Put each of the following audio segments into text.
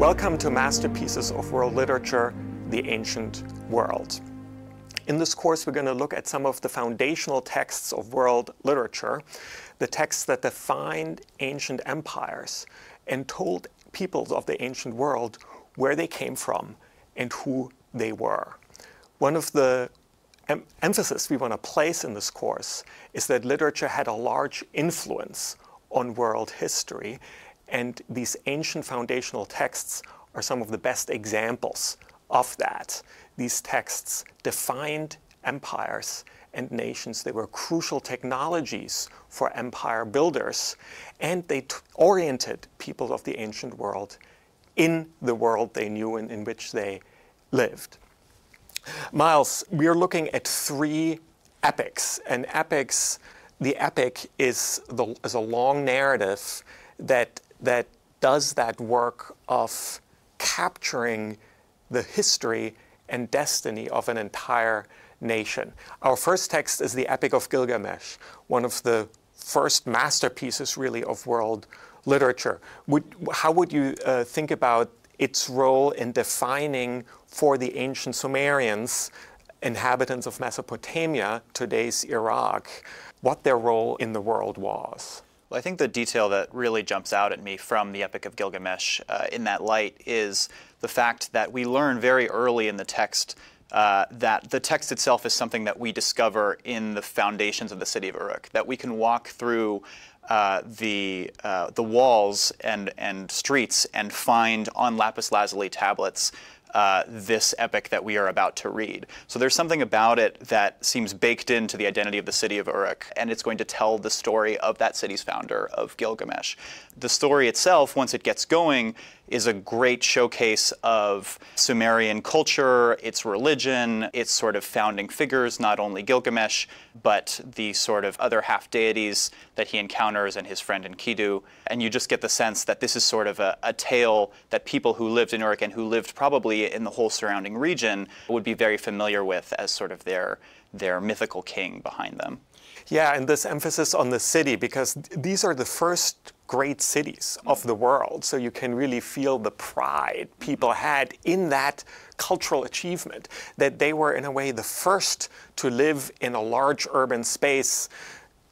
Welcome to Masterpieces of World Literature, the Ancient World. In this course, we're going to look at some of the foundational texts of world literature, the texts that defined ancient empires and told peoples of the ancient world where they came from and who they were. One of the emphasis we want to place in this course is that literature had a large influence on world history, and these ancient foundational texts are some of the best examples of that. These texts defined empires and nations. They were crucial technologies for empire builders, and they oriented people of the ancient world in the world they knew and in which they lived. Miles, we are looking at three epics, and epics, the epic is a long narrative that does that work of capturing the history and destiny of an entire nation. Our first text is the Epic of Gilgamesh, one of the first masterpieces really of world literature. How would you think about its role in defining for the ancient Sumerians, inhabitants of Mesopotamia, today's Iraq, what their role in the world was? Well, I think the detail that really jumps out at me from the Epic of Gilgamesh in that light is the fact that we learn very early in the text that the text itself is something that we discover in the foundations of the city of Uruk, that we can walk through the walls and streets and find on lapis lazuli tablets this epic that we are about to read. So there's something about it that seems baked into the identity of the city of Uruk, and it's going to tell the story of that city's founder, of Gilgamesh. The story itself, once it gets going, is a great showcase of Sumerian culture, its religion, its sort of founding figures, not only Gilgamesh, but the sort of other half-deities that he encounters and his friend Enkidu. And you just get the sense that this is sort of a tale that people who lived in Uruk and who lived probably in the whole surrounding region would be very familiar with as sort of their mythical king behind them. Yeah, and this emphasis on the city, because these are the first great cities of the world, so you can really feel the pride people had in that cultural achievement, that they were in a way the first to live in a large urban space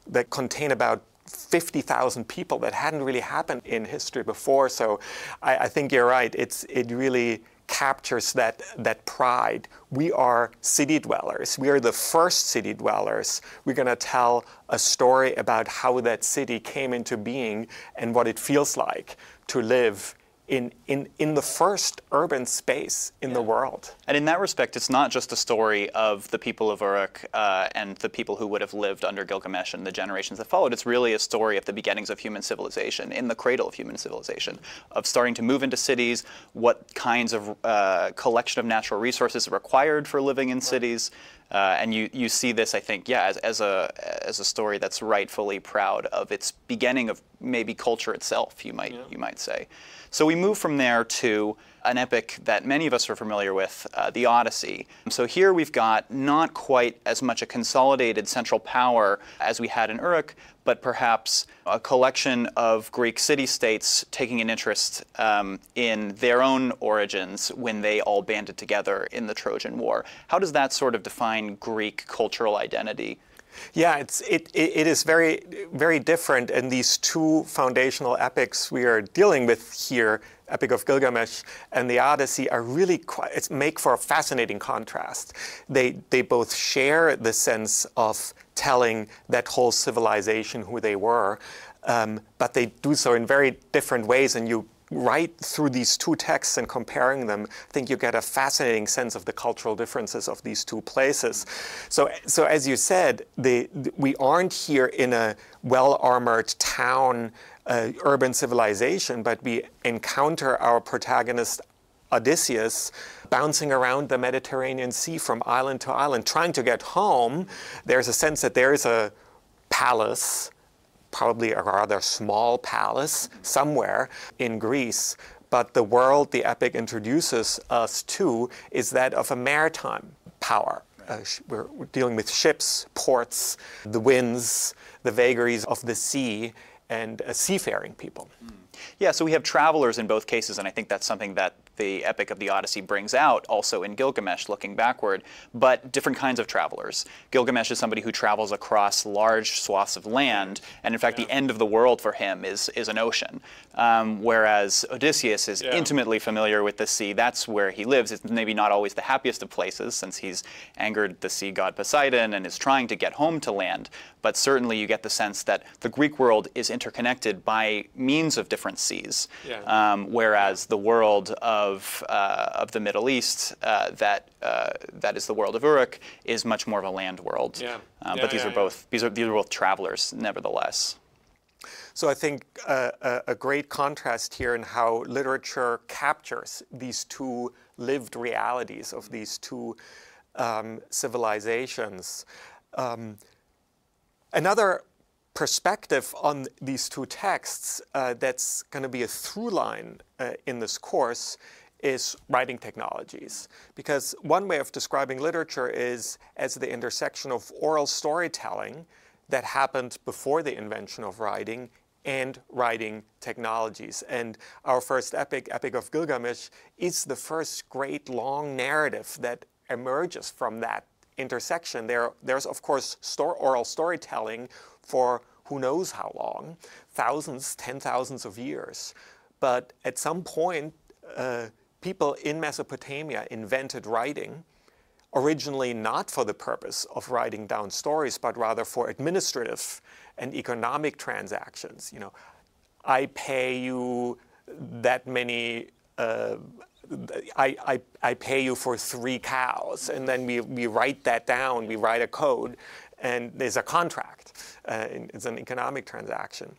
that contained about 50,000 people. That hadn't really happened in history before. So I think you're right. It really captures that pride. We are city dwellers. We are the first city dwellers. We're going to tell a story about how that city came into being and what it feels like to live in the first urban space in the world. And in that respect, it's not just a story of the people of Uruk and the people who would have lived under Gilgamesh and the generations that followed. It's really a story of the beginnings of human civilization, in the cradle of human civilization, of starting to move into cities, what kinds of collection of natural resources are required for living in cities. And you see this, I think, yeah, as a story that's rightfully proud of its beginning of maybe culture itself, you might say. So we move from there to an epic that many of us are familiar with, the Odyssey. So here we've got not quite as much a consolidated central power as we had in Uruk, but perhaps a collection of Greek city-states taking an interest in their own origins when they all banded together in the Trojan War. How does that sort of define Greek cultural identity? Yeah, it is very, very different, and these two foundational epics we are dealing with here, Epic of Gilgamesh and the Odyssey, are really make for a fascinating contrast. They both share the sense of telling that whole civilization who they were, but they do so in very different ways, and you right through these two texts and comparing them, I think you get a fascinating sense of the cultural differences of these two places. So as you said, we aren't here in a well-armored town, urban civilization, but we encounter our protagonist Odysseus bouncing around the Mediterranean Sea from island to island, trying to get home. There's a sense that there is a palace, probably a rather small palace somewhere in Greece, but the world the epic introduces us to is that of a maritime power. We're dealing with ships, ports, the winds, the vagaries of the sea, and seafaring people. Yeah, so we have travelers in both cases, and I think that's something that the Epic of the Odyssey brings out also in Gilgamesh, looking backward, but different kinds of travelers. Gilgamesh is somebody who travels across large swaths of land, and in fact the end of the world for him is an ocean. Whereas Odysseus is intimately familiar with the sea. That's where he lives. It's maybe not always the happiest of places, since he's angered the sea god Poseidon and is trying to get home to land, but certainly you get the sense that the Greek world is interconnected by means of different seas, whereas the world of the Middle East, that is the world of Uruk, is much more of a land world. But these are both travelers, nevertheless. So I think a great contrast here in how literature captures these two lived realities of these two civilizations. Another perspective on these two texts that's going to be a through line in this course is writing technologies. Because one way of describing literature is as the intersection of oral storytelling that happened before the invention of writing and writing technologies. And our first epic, Epic of Gilgamesh, is the first great long narrative that emerges from that intersection. There's of course oral storytelling for who knows how long, thousands, 10,000s of years. But at some point, people in Mesopotamia invented writing, originally not for the purpose of writing down stories, but rather for administrative and economic transactions. You know, I pay you that many, I pay you for 3 cows, and then we write that down, we write a code, and there's a contract. It's an economic transaction.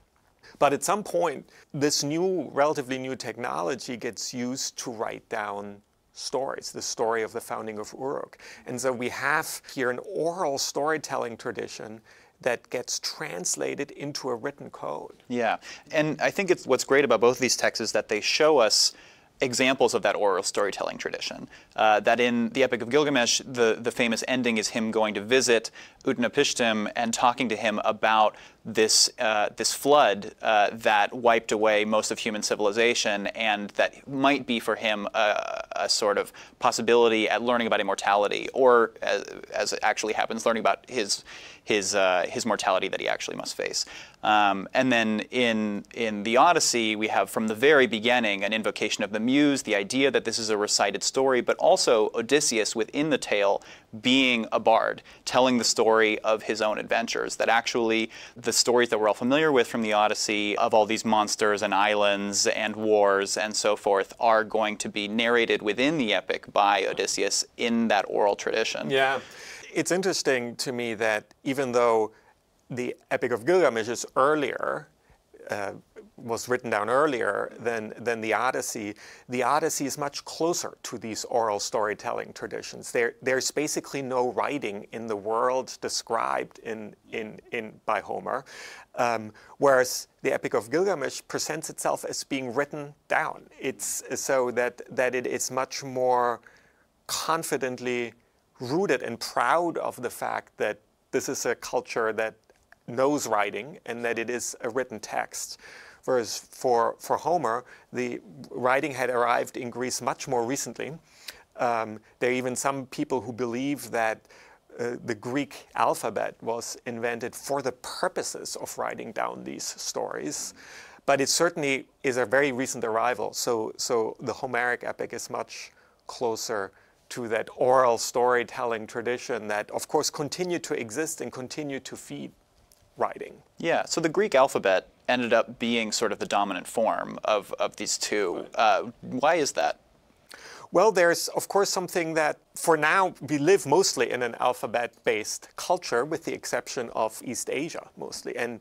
But at some point, this relatively new technology gets used to write down stories, the story of the founding of Uruk. And so we have here an oral storytelling tradition that gets translated into a written code. Yeah, and I think what's great about both of these texts is that they show us examples of that oral storytelling tradition. That in the Epic of Gilgamesh, the famous ending is him going to visit Utnapishtim and talking to him about this flood that wiped away most of human civilization, and that might be for him a sort of possibility at learning about immortality, or as it actually happens, learning about his mortality that he actually must face. And then in the Odyssey, we have from the very beginning an invocation of the muse, the idea that this is a recited story, but also Odysseus within the tale being a bard, telling the story of his own adventures, that actually the stories that we're all familiar with from the Odyssey of all these monsters and islands and wars and so forth are going to be narrated within the epic by Odysseus in that oral tradition. Yeah. It's interesting to me that even though the Epic of Gilgamesh is earlier, was written down earlier than the Odyssey is much closer to these oral storytelling traditions. There's basically no writing in the world described by Homer, whereas the Epic of Gilgamesh presents itself as being written down. It's so that it is much more confidently rooted and proud of the fact that this is a culture that knows writing and that it is a written text. Whereas for Homer, the writing had arrived in Greece much more recently. There are even some people who believe that the Greek alphabet was invented for the purposes of writing down these stories. But it certainly is a very recent arrival. So the Homeric epic is much closer to that oral storytelling tradition that, of course, continued to exist and continued to feed writing. Yeah, so the Greek alphabet ended up being sort of the dominant form of these two. Why is that? Well, there's, of course, something that, for now, we live mostly in an alphabet-based culture, with the exception of East Asia, mostly. And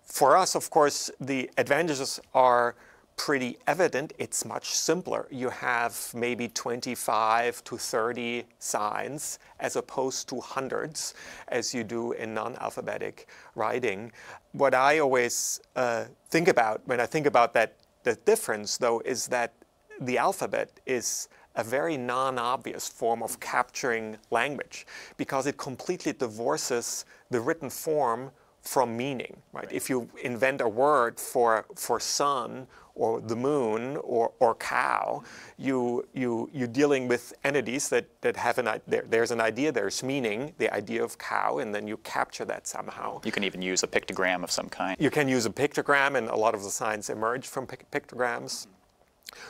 for us, of course, the advantages are pretty evident. It's much simpler. You have maybe 25 to 30 signs as opposed to hundreds as you do in non-alphabetic writing. What I always think about when I think about the difference, though, is that the alphabet is a very non-obvious form of capturing language because it completely divorces the written form from meaning, right? If you invent a word for sun or the moon or cow, you're dealing with entities that have there's an idea, there's meaning, the idea of cow, and then you capture that somehow. You can even use a pictogram of some kind. You can use a pictogram, and a lot of the signs emerge from pictograms.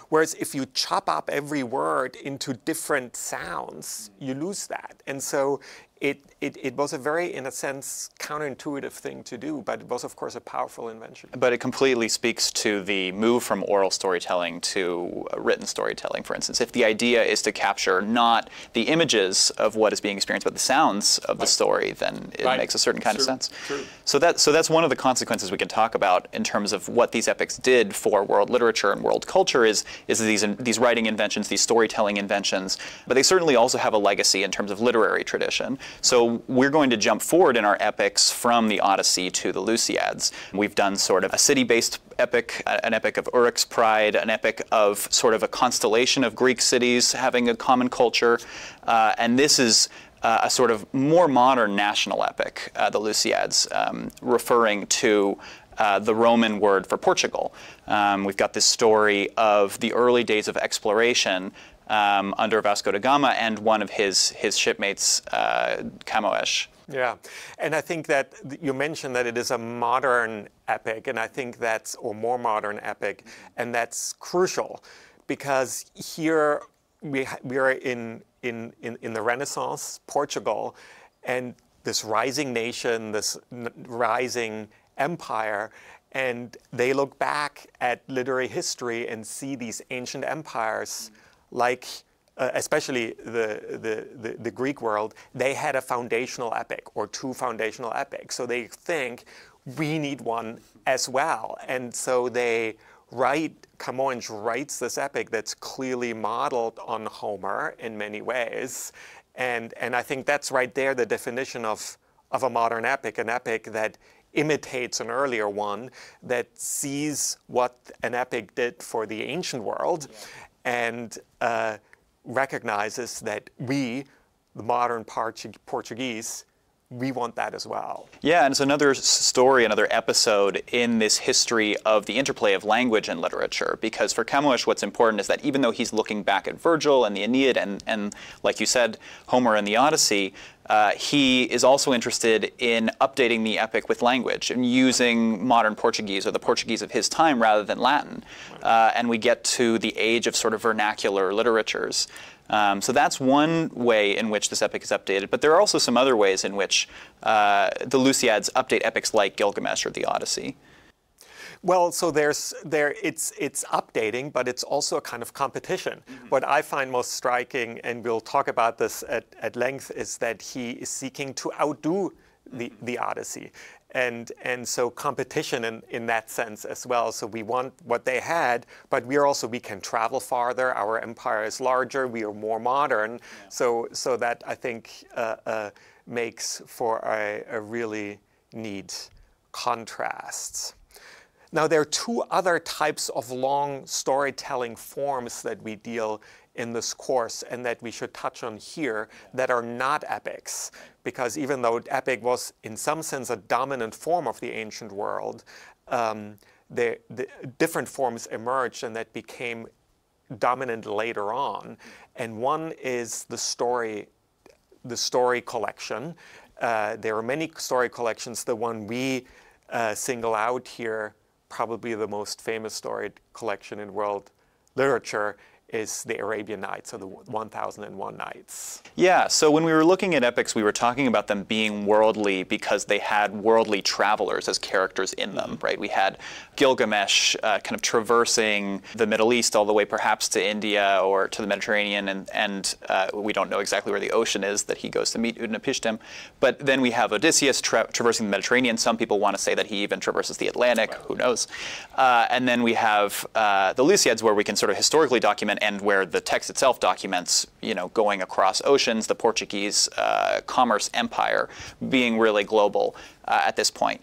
Whereas if you chop up every word into different sounds, you lose that. And so it was a very, in a sense, counterintuitive thing to do, but it was, of course, a powerful invention. But it completely speaks to the move from oral storytelling to written storytelling, for instance. If the idea is to capture not the images of what is being experienced, but the sounds of the story, then it makes a certain kind of sense. True. So that's one of the consequences we can talk about in terms of what these epics did for world literature and world culture is these writing inventions, these storytelling inventions, but they certainly also have a legacy in terms of literary tradition. So we're going to jump forward in our epics from the Odyssey to the Lusiads. We've done sort of a city-based epic, an epic of Uruk's pride, an epic of sort of a constellation of Greek cities having a common culture, and this is a sort of more modern national epic, the Lusiads, referring to the Roman word for Portugal. We've got this story of the early days of exploration under Vasco da Gama and one of his shipmates, HARMWLXX2016. Yeah, and I think that you mentioned that it is a modern epic, and I think that's, or more modern epic, and that's crucial, because here we are in the Renaissance, Portugal, and this rising nation, this rising empire, and they look back at literary history and see these ancient empires, like especially the Greek world. They had a foundational epic or two foundational epics, so they think we need one as well, and so they write. Camões writes this epic that's clearly modeled on Homer in many ways, and I think that's right there the definition of a modern epic, an epic that imitates an earlier one, that sees what an epic did for the ancient world, and recognizes that we, the modern Portuguese, we want that as well. Yeah, and it's another story, another episode in this history of the interplay of language and literature. Because for Camões, what's important is that even though he's looking back at Virgil and the Aeneid and like you said, Homer and the Odyssey, he is also interested in updating the epic with language and using modern Portuguese or the Portuguese of his time rather than Latin. And we get to the age of sort of vernacular literatures. So that's one way in which this epic is updated, but there are also some other ways in which the Lusiads update epics like Gilgamesh or the Odyssey. Well, so it's updating, but it's also a kind of competition. What I find most striking, and we'll talk about this at length, is that he is seeking to outdo the Odyssey. And so competition in that sense as well. So we want what they had, but we can travel farther. Our empire is larger. We are more modern. Yeah. So that I think makes for a really neat contrast. Now there are two other types of long storytelling forms that we deal in this course and that we should touch on here that are not epics. Because even though epic was in some sense a dominant form of the ancient world, the different forms emerged and that became dominant later on. And one is the story collection. There are many story collections. The one we single out here, probably the most famous story collection in world literature, is the Arabian Nights, or the 1001 Nights. Yeah, so when we were looking at epics, we were talking about them being worldly because they had worldly travelers as characters in them, right? We had Gilgamesh kind of traversing the Middle East all the way perhaps to India or to the Mediterranean, and we don't know exactly where the ocean is that he goes to meet Utnapishtim. But then we have Odysseus traversing the Mediterranean. Some people want to say that he even traverses the Atlantic, who knows? And then we have the Lusiads, where we can sort of historically document, and where the text itself documents, going across oceans, the Portuguese commerce empire being really global at this point.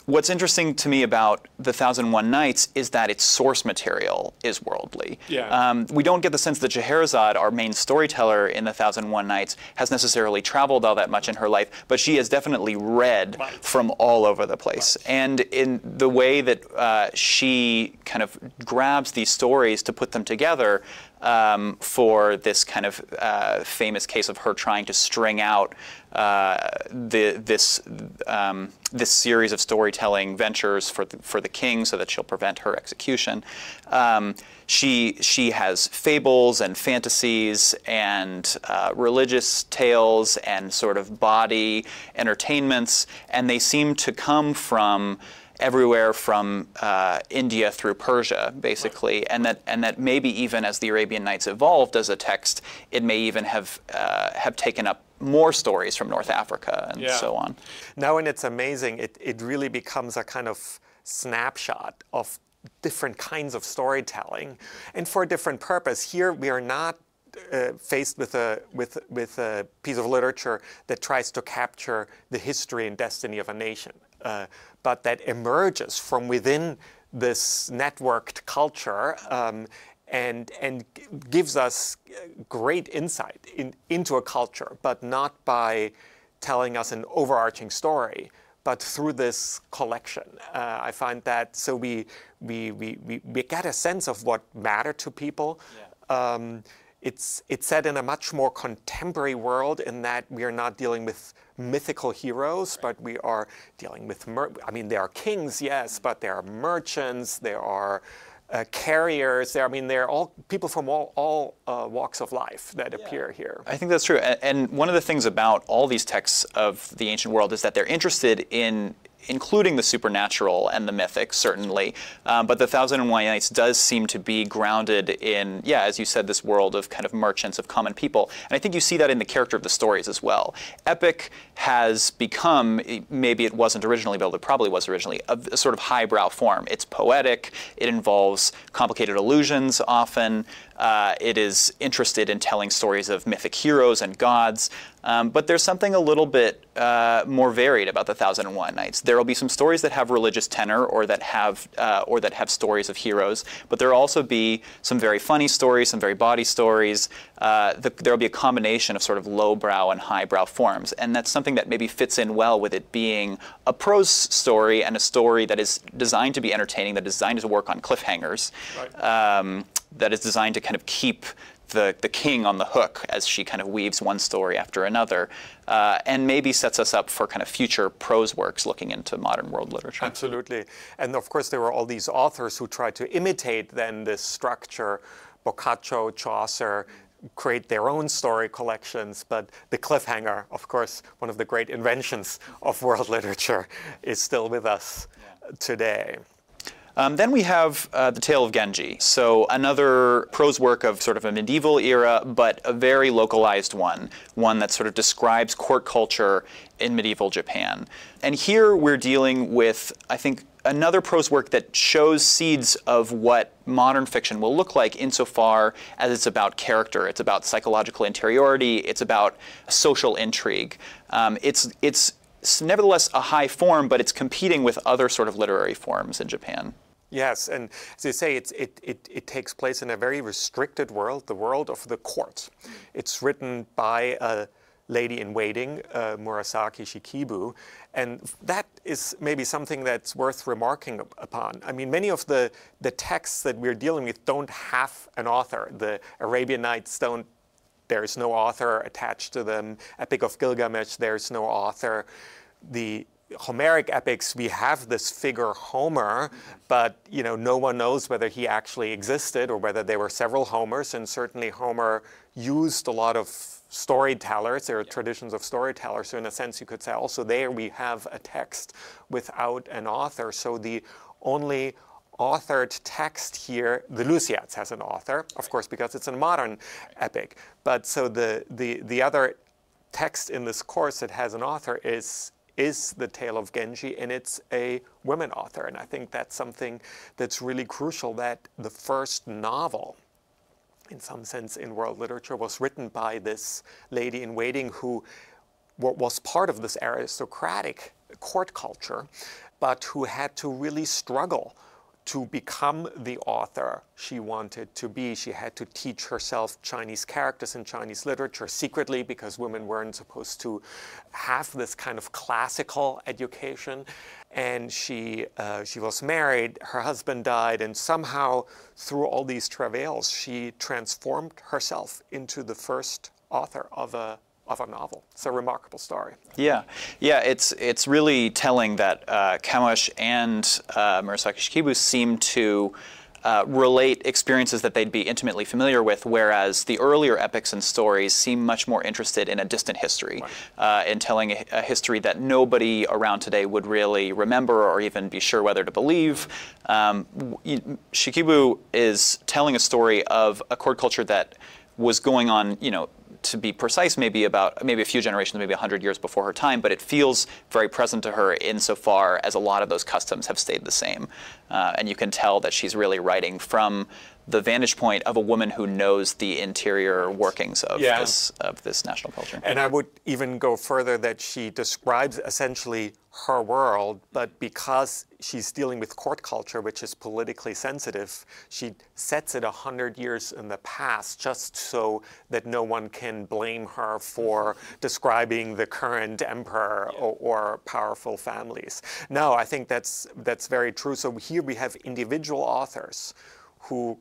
What's interesting to me about The 1001 Nights is that its source material is worldly. Yeah. We don't get the sense that Scheherazade, our main storyteller in The 1001 Nights, has necessarily traveled all that much in her life, but she has definitely read from all over the place. And in the way that she kind of grabs these stories to put them together, for this kind of famous case of her trying to string out this series of storytelling ventures for the king so that she'll prevent her execution. She has fables and fantasies and religious tales and sort of body entertainments, and they seem to come from everywhere from India through Persia, basically, and that maybe even as the Arabian Nights evolved as a text, it may even have taken up more stories from North Africa and so on. No, and it's amazing. It really becomes a kind of snapshot of different kinds of storytelling, and for a different purpose. Here we are not faced with a piece of literature that tries to capture the history and destiny of a nation, but that emerges from within this networked culture and gives us great insight into a culture, but not by telling us an overarching story, but through this collection. I find that so we get a sense of what mattered to people. Yeah. It's set in a much more contemporary world in that we are not dealing with mythical heroes, but we are dealing with, I mean, there are kings, yes, but there are merchants, there are carriers, there are all people from all walks of life that appear here. I think that's true. And one of the things about all these texts of the ancient world is that they're interested in including the supernatural and the mythic, certainly. But the 1001 Nights does seem to be grounded in, yeah, as you said, this world of kind of merchants, of common people. And I think you see that in the character of the stories as well. Epic has become, maybe it wasn't originally, but it probably was originally, a sort of highbrow form. It's poetic, it involves complicated allusions often, it is interested in telling stories of mythic heroes and gods. But there's something a little bit more varied about the 1001 Nights. There will be some stories that have religious tenor or that have stories of heroes, but there will also be some very funny stories, some very bawdy stories. There will be a combination of sort of lowbrow and highbrow forms, and that's something that maybe fits in well with it being a prose story and a story that is designed to be entertaining, that is designed to work on cliffhangers, that is designed to kind of keep the king on the hook as she kind of weaves one story after another, and maybe sets us up for kind of future prose works looking into modern world literature. Absolutely. And of course there were all these authors who tried to imitate then this structure. Boccaccio, Chaucer, create their own story collections, but the cliffhanger, of course, one of the great inventions of world literature, is still with us today. Then we have the Tale of Genji. So another prose work of sort of a medieval era, but a very localized one that sort of describes court culture in medieval Japan. And here we're dealing with, I think, another prose work that shows seeds of what modern fiction will look like insofar as it's about character, it's about psychological interiority, it's about social intrigue. It's nevertheless a high form, but it's competing with other sort of literary forms in Japan. Yes, and as you say, it takes place in a very restricted world, the world of the court. It's written by a lady in waiting, Murasaki Shikibu, and that is maybe something that's worth remarking upon. I mean, many of the texts that we're dealing with don't have an author. The Arabian Nights don't, there's no author attached to them. Epic of Gilgamesh, there's no author. The Homeric epics, we have this figure Homer, but no one knows whether he actually existed or whether there were several Homers, and certainly Homer used a lot of storytellers. There are traditions of storytellers, so in a sense you could say also there we have a text without an author. So the only authored text here, the Lusiads has an author, of course, because it's a modern epic. But so the other text in this course that has an author is the Tale of Genji, and it's a women author. And I think that's something that's really crucial, that the first novel, in some sense, in world literature was written by this lady in waiting who was part of this aristocratic court culture. but who had to really struggle to become the author she wanted to be. She had to teach herself Chinese characters and Chinese literature secretly, because women weren't supposed to have this kind of classical education. And she was married, her husband died, and somehow through all these travails, she transformed herself into the first author of a novel. It's a remarkable story. Yeah, it's really telling that Kamosh and Murasaki Shikibu seem to relate experiences that they'd be intimately familiar with, whereas the earlier epics and stories seem much more interested in a distant history, in telling a history that nobody around today would really remember or even be sure whether to believe. Shikibu is telling a story of a court culture that was going on, to be precise, maybe a few generations, maybe 100 years before her time, but it feels very present to her insofar as a lot of those customs have stayed the same. And you can tell that she's really writing from the vantage point of a woman who knows the interior workings of this national culture. And I would even go further, that she describes essentially her world, but because she's dealing with court culture, which is politically sensitive, she sets it 100 years in the past, just so that no one can blame her for describing the current emperor or powerful families. No, I think that's very true. So here we have individual authors who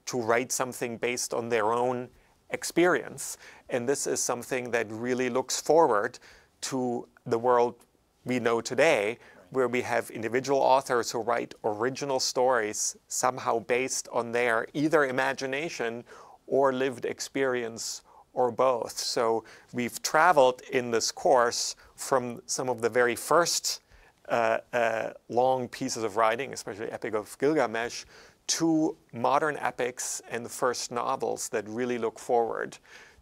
to write something based on their own experience. And this is something that really looks forward to the world we know today, where we have individual authors who write original stories somehow based on their either imagination or lived experience or both. So we've traveled in this course from some of the very first long pieces of writing, especially Epic of Gilgamesh, to modern epics and the first novels that really look forward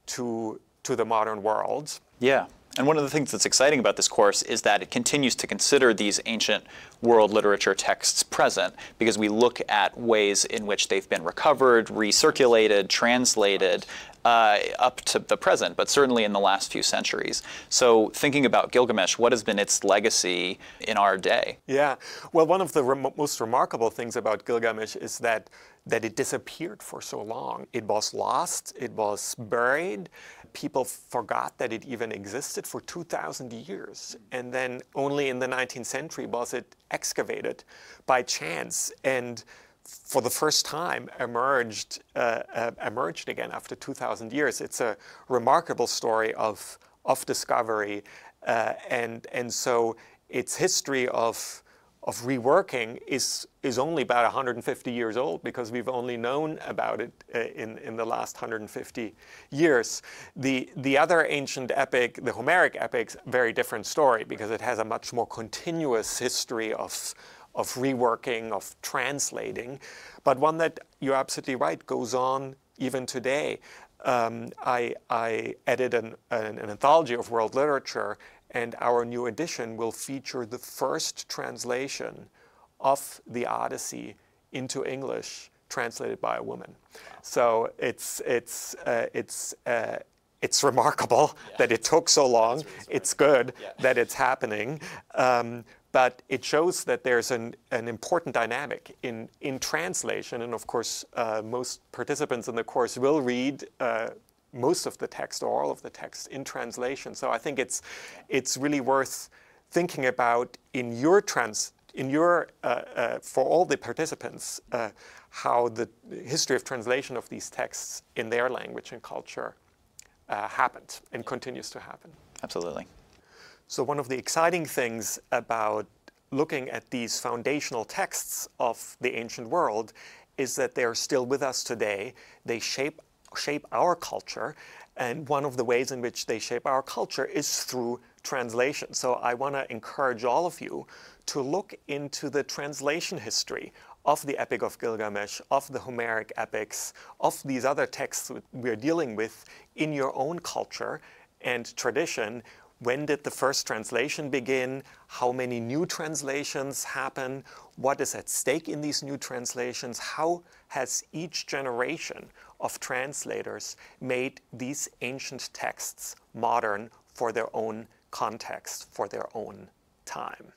to the modern world. Yeah. And one of the things that's exciting about this course is that it continues to consider these ancient world literature texts present, because we look at ways in which they've been recovered, recirculated, translated, up to the present, but certainly in the last few centuries. So thinking about Gilgamesh, what has been its legacy in our day? Yeah, well, one of the most remarkable things about Gilgamesh is that it disappeared for so long. It was lost, it was buried. People forgot that it even existed for 2,000 years. And then only in the 19th century was it excavated by chance, and for the first time emerged again after 2,000 years. It's a remarkable story of discovery, and so its history of reworking is only about 150 years old, because we've only known about it in the last 150 years. The other ancient epic, the Homeric epics, very different story, because it has a much more continuous history of reworking, of translating, but one that, you're absolutely right, goes on even today. I edit an anthology of world literature, and our new edition will feature the first translation of the Odyssey into English, translated by a woman. So it's remarkable that it took so long. It's good that it's happening. But it shows that there's an important dynamic in translation. And of course, most participants in the course will read most of the text or all of the text in translation. So I think it's really worth thinking about for all the participants, how the history of translation of these texts in their language and culture happened and continues to happen. Absolutely. So one of the exciting things about looking at these foundational texts of the ancient world is that they're still with us today. They shape our culture, and one of the ways in which they shape our culture is through translation. So I want to encourage all of you to look into the translation history of the Epic of Gilgamesh, of the Homeric epics, of these other texts we're dealing with in your own culture and tradition. When did the first translation begin? How many new translations happen? What is at stake in these new translations? How has each generation of translators made these ancient texts modern for their own context, for their own time?